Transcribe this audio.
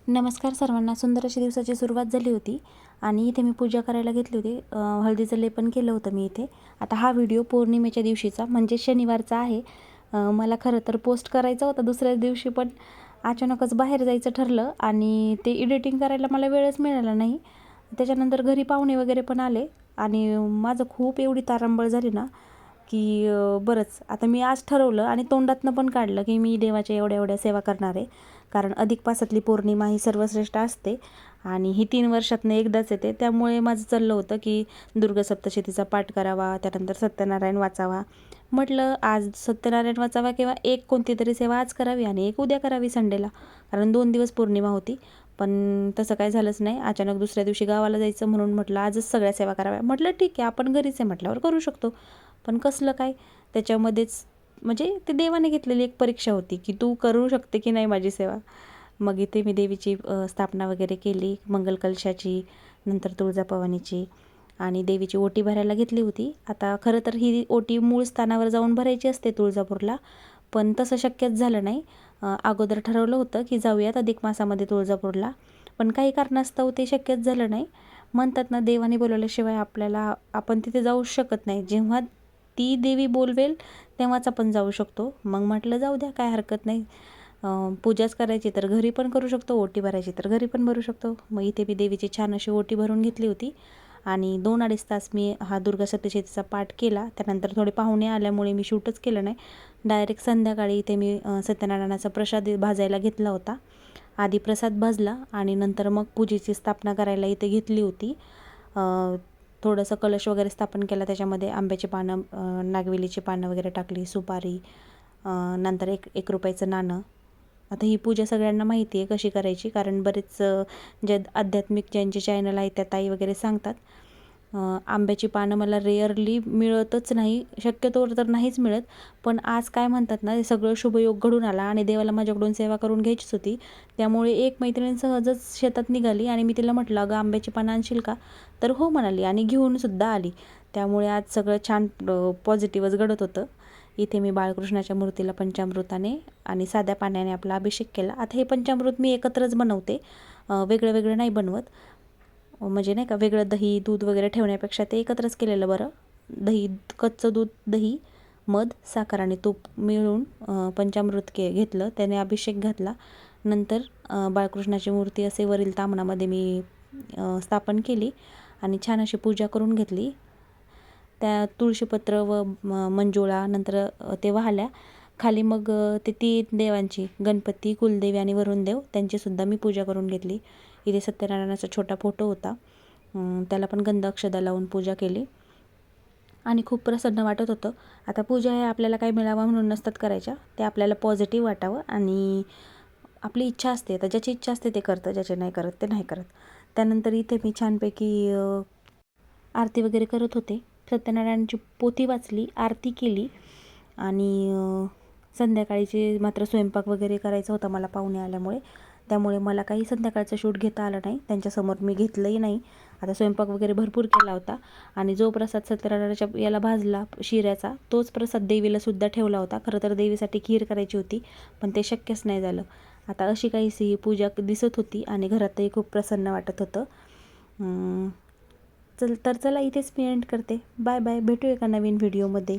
नमस्कार सर्वांना. सुंदर अशी दिवसाची सुरुवात झाली होती आणि इथे मी पूजा करायला घेतली होती. हळदीचं लेपन केलं होतं मी इथे. आता हा व्हिडिओ पौर्णिमेच्या दिवशीचा म्हणजे शनिवारचा आहे. मला खरं तर पोस्ट करायचा होता दुसऱ्याच दिवशी, पण अचानकच बाहेर जायचं ठरलं आणि ते एडिटिंग करायला मला वेळच मिळाला नाही. त्याच्यानंतर घरी पाहुणे वगैरे पण आले आणि माझं खूप एवढी तारांबळ झाली ना की बरंच आता मी आज ठरवलं आणि तोंडातनं पण काढलं की मी देवाच्या एवढ्या एवढ्या सेवा करणार आहे. कारण अधिक मासातली पौर्णिमा ही सर्वश्रेष्ठ असते आणि ही 3 वर्षातनं एकदाच येते. त्यामुळे माझं चाललं होतं की दुर्गा सप्तशतीचा पाठ करावा, त्यानंतर सत्यनारायण वाचावा. म्हटलं आज सत्यनारायण वाचावा किंवा एक कोणती तरी सेवा आज करावी आणि एक उद्या करावी संडेला, कारण 2 दिवस पौर्णिमा होती. पण तसं काही झालंच नाही. अचानक दुसऱ्या दिवशी गावाला जायचं म्हणून म्हटलं आजच सगळ्या सेवा कराव्या. म्हटलं ठीक आहे, आपण घरीच आहे म्हटल्यावर करू शकतो. पण कसलं काय त्याच्यामध्येच म्हणजे ते देवाने घेतलेली एक परीक्षा होती की तू करू शकते की नाही माझी सेवा. मग इथे मी देवीची स्थापना वगैरे केली, मंगल कलशाची, नंतर तुळजाभवानीची आणि देवीची ओटी भरायला घेतली होती. आता खरं तर ही ओटी मूळ स्थानावर जाऊन भरायची असते तुळजापूरला, पण तसं शक्यच झालं नाही. अगोदर ठरवलं होतं की जाऊयात अधिक मासामध्ये तुळजापूरला, पण काही कारणास्तव ते शक्यच झालं नाही. म्हणतात ना, देवाने बोलवल्याशिवाय आपण तिथे जाऊच शकत नाही. जेव्हा ती देवी बोलवेल तेव्हाच आपण जाऊ शकतो. मग म्हटलं जाऊ द्या, काय हरकत नाही. पूजाच करायची तर घरी पण करू शकतो, ओटी भरायची तर घरी पण भरू शकतो. मग इथे मी देवीची छान अशी ओटी भरून घेतली होती आणि 2-2.5 तास मी हा दुर्गा सप्तशतीचा पाठ केला. त्यानंतर थोडे पाहुणे आल्यामुळे मी शूटच केलं नाही. डायरेक्ट संध्याकाळी इथे मी सत्यनारायणाचा प्रसाद भाजायला घेतला होता. आधी प्रसाद भाजला आणि नंतर मग पूजेची स्थापना करायला इथे घेतली होती. थोडंसं कलश वगैरे स्थापन केला, त्याच्यामध्ये आंब्याची पानं, नागवेलीची पानं वगैरे टाकली, सुपारी, नंतर एक रुपयाचं नाणं. आता ही पूजा सगळ्यांना माहिती आहे कशी करायची, कारण बरेच जे आध्यात्मिक ज्यांचे चॅनल आहेत त्या ताई वगैरे सांगतात. आंब्याची पानं मला रेअरली मिळतच नाही, शक्यतोवर तर नाहीच मिळत. पण आज काय म्हणतात ना, सगळं शुभयोग घडून आला आणि देवाला माझ्याकडून सेवा करून घ्यायचीच होती. त्यामुळे एक मैत्रीण सहजच शेतात निघाली आणि मी तिला म्हटलं, अगं आंब्याची पानं आणशील का? तर हो म्हणाली आणि घेऊनसुद्धा आली. त्यामुळे आज सगळं छान पॉझिटिव्हच घडत होतं. इथे मी बाळकृष्णाच्या मूर्तीला पंचामृताने आणि साध्या पाण्याने आपला अभिषेक केला. आता हे पंचामृत मी एकत्रच बनवते, वेगळं वेगळं नाही बनवत. म्हणजे नाही का, वेगळं दही दूध वगैरे ठेवण्यापेक्षा ते एकत्रच केलेलं बरं. कच्चं दूध, दही, मध, साखर आणि तूप मिळून पंचामृत घेतलं, त्याने अभिषेक घातला. नंतर बाळकृष्णाची मूर्ती असे वरील ताम्हणामध्ये मी स्थापन केली आणि छान अशी पूजा करून घेतली. त्या तुळशीपत्र व मंजुळा नंतर ते वाहल्या खाली. मग ते 3 देवांची, गणपती, कुलदेवी आणि वरुणदेव, त्यांचीसुद्धा मी पूजा करून घेतली. इथे सत्यनारायणाचा छोटा फोटो होता, त्याला पण गंध अक्षदा लावून पूजा केली आणि खूप प्रसन्न वाटत होतं. आता पूजा हे आपल्याला काय मिळावं म्हणून नसतात करायच्या, ते आपल्याला पॉझिटिव्ह वाटावं आणि आपली इच्छा असते. तर ज्याची इच्छा असते ते करतं, ज्याचे नाही करत ते नाही करत. त्यानंतर इथे मी छानपैकी आरती वगैरे करत होते. सत्यनारायणाची पोथी वाचली, आरती केली आणि संध्याकाळीचे मात्र स्वयंपाक वगैरे करायचा होता मला पाहुणे आल्यामुळे. त्यामुळे मला काही संध्याकाळचं शूट घेता आलं नाही, त्यांच्यासमोर मी घेतलंही नाही. आता स्वयंपाक वगैरे भरपूर केला होता आणि जो प्रसाद सत्यनारायणाच्या याला भाजला शिऱ्याचा, तोच प्रसाद देवीलासुद्धा ठेवला होता. खरं तर देवीसाठी खीर करायची होती, पण ते शक्यच नाही झालं. आता अशी काहीशी ही पूजा दिसत होती आणि घरातही खूप प्रसन्न वाटत होतं. चला इथेच मी एंड करते. Bye bye. भेटू एका नवीन व्हिडिओमध्ये.